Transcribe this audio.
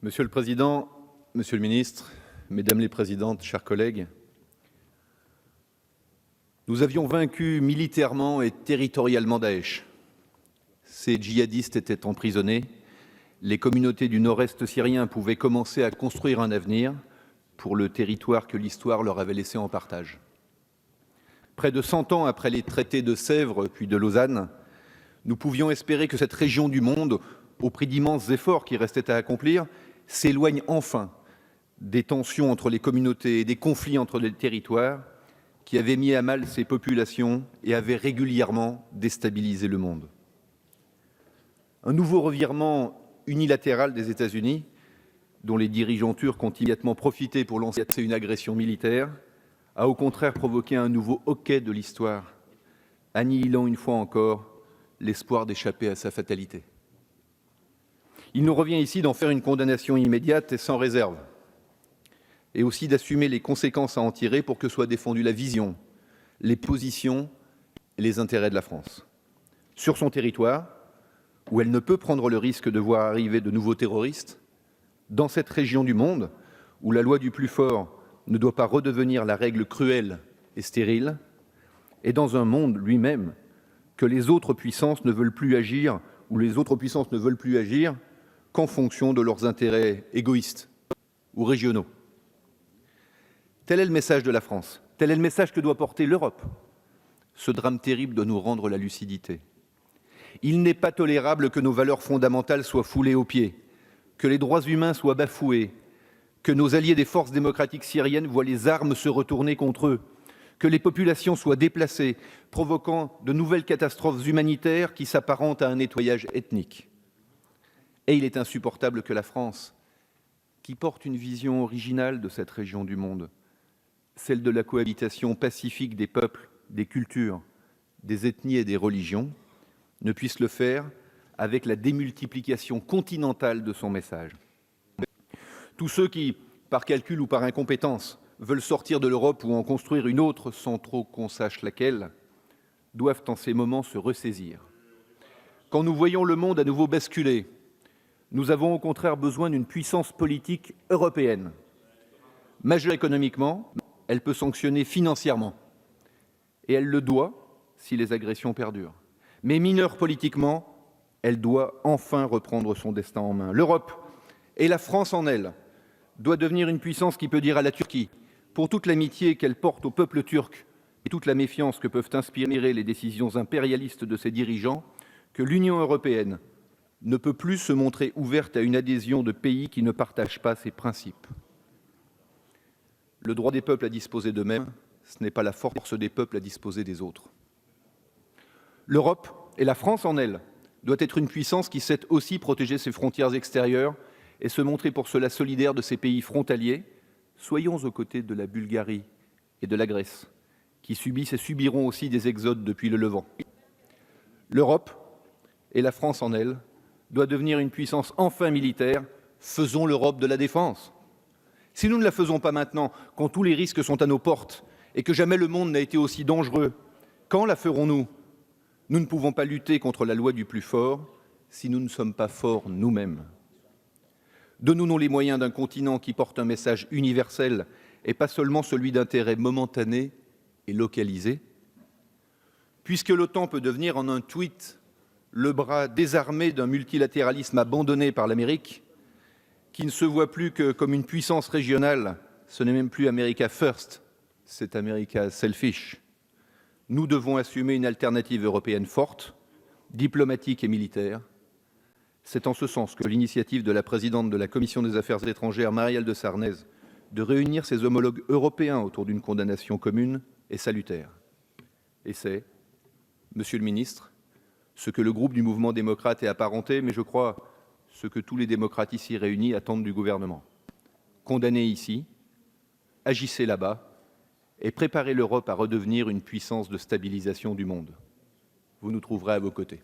Monsieur le Président, Monsieur le Ministre, Mesdames les Présidentes, chers collègues, nous avions vaincu militairement et territorialement Daesh. Ces djihadistes étaient emprisonnés, les communautés du nord-est syrien pouvaient commencer à construire un avenir pour le territoire que l'histoire leur avait laissé en partage. Près de 100 ans après les traités de Sèvres puis de Lausanne, nous pouvions espérer que cette région du monde, au prix d'immenses efforts qui restaient à accomplir, s'éloigne enfin des tensions entre les communautés et des conflits entre les territoires qui avaient mis à mal ces populations et avaient régulièrement déstabilisé le monde. Un nouveau revirement unilatéral des États-Unis, dont les dirigeants turcs ont immédiatement profité pour lancer une agression militaire, a au contraire provoqué un nouveau hoquet de l'histoire, annihilant une fois encore l'espoir d'échapper à sa fatalité. Il nous revient ici d'en faire une condamnation immédiate et sans réserve, et aussi d'assumer les conséquences à en tirer pour que soient défendues la vision, les positions et les intérêts de la France. Sur son territoire, où elle ne peut prendre le risque de voir arriver de nouveaux terroristes, dans cette région du monde, où la loi du plus fort ne doit pas redevenir la règle cruelle et stérile, et dans un monde lui-même que les autres puissances ne veulent plus agir, ou les autres puissances ne veulent plus agir qu'en fonction de leurs intérêts égoïstes ou régionaux. Tel est le message de la France, tel est le message que doit porter l'Europe. Ce drame terrible doit nous rendre la lucidité. Il n'est pas tolérable que nos valeurs fondamentales soient foulées aux pieds, que les droits humains soient bafoués, que nos alliés des forces démocratiques syriennes voient les armes se retourner contre eux, que les populations soient déplacées, provoquant de nouvelles catastrophes humanitaires qui s'apparentent à un nettoyage ethnique. Et il est insupportable que la France, qui porte une vision originale de cette région du monde, celle de la cohabitation pacifique des peuples, des cultures, des ethnies et des religions, ne puisse le faire avec la démultiplication continentale de son message. Tous ceux qui, par calcul ou par incompétence, veulent sortir de l'Europe ou en construire une autre sans trop qu'on sache laquelle, doivent en ces moments se ressaisir. Quand nous voyons le monde à nouveau basculer, nous avons au contraire besoin d'une puissance politique européenne. Majeure économiquement, elle peut sanctionner financièrement. Et elle le doit si les agressions perdurent. Mais mineure politiquement, elle doit enfin reprendre son destin en main. L'Europe, et la France en elle, doit devenir une puissance qui peut dire à la Turquie, pour toute l'amitié qu'elle porte au peuple turc et toute la méfiance que peuvent inspirer les décisions impérialistes de ses dirigeants, que l'Union européenne ne peut plus se montrer ouverte à une adhésion de pays qui ne partagent pas ses principes. Le droit des peuples à disposer d'eux-mêmes, ce n'est pas la force des peuples à disposer des autres. L'Europe, et la France en elle, doit être une puissance qui sait aussi protéger ses frontières extérieures et se montrer pour cela solidaire de ces pays frontaliers. Soyons aux côtés de la Bulgarie et de la Grèce, qui subissent et subiront aussi des exodes depuis le Levant. L'Europe, et la France en elle, doit devenir une puissance enfin militaire. Faisons l'Europe de la défense. Si nous ne la faisons pas maintenant, quand tous les risques sont à nos portes et que jamais le monde n'a été aussi dangereux, quand la ferons-nous? Nous ne pouvons pas lutter contre la loi du plus fort si nous ne sommes pas forts nous-mêmes. Donnons-nous les moyens d'un continent qui porte un message universel et pas seulement celui d'intérêts momentanés et localisés. Puisque l'OTAN peut devenir en un tweet le bras désarmé d'un multilatéralisme abandonné par l'Amérique, qui ne se voit plus que comme une puissance régionale, ce n'est même plus America First, c'est America Selfish. Nous devons assumer une alternative européenne forte, diplomatique et militaire. C'est en ce sens que l'initiative de la présidente de la Commission des Affaires étrangères, Marielle de Sarnez, de réunir ses homologues européens autour d'une condamnation commune est salutaire. Et c'est, Monsieur le Ministre, ce que le groupe du Mouvement démocrate est apparenté, mais je crois ce que tous les démocrates ici réunis attendent du gouvernement. Condamnez ici, agissez là-bas et préparez l'Europe à redevenir une puissance de stabilisation du monde. Vous nous trouverez à vos côtés.